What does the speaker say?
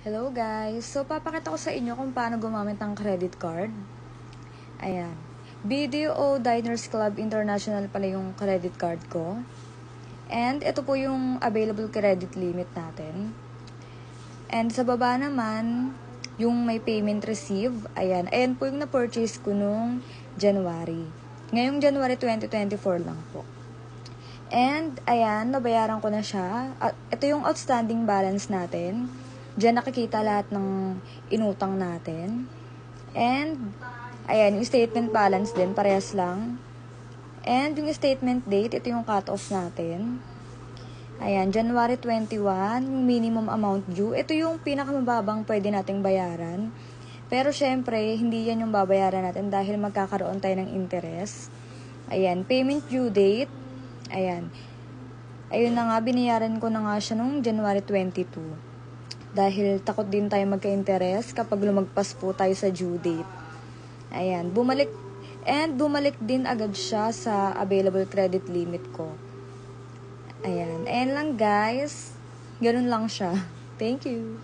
Hello guys! So, papakita ko sa inyo kung paano gumamit ng credit card. Ayan. BDO Diners Club International pala yung credit card ko. And ito po yung available credit limit natin. And sa baba naman, yung may payment receive. Ayan. Ayan po yung na-purchase ko nung January. Ngayong January 2024 lang po. And, ayan, nabayaran ko na siya. Ito yung outstanding balance natin. Diyan nakikita lahat ng inutang natin. And, ayan, yung statement balance din, parehas lang. And, yung statement date, ito yung cut-off natin. Ayan, January 21, yung minimum amount due. Ito yung pinakamababang pwede nating bayaran. Pero, syempre, hindi yan yung babayaran natin dahil magkakaroon tayo ng interest. Ayan, payment due date. Ayan. Ayun na nga, binayaran ko na nga siya nung January 22. Dahil takot din tayo magka-interest kapag lumagpas po tayo sa due date. Ayan, bumalik din agad siya sa available credit limit ko. Ayan lang guys. Ganun lang siya. Thank you.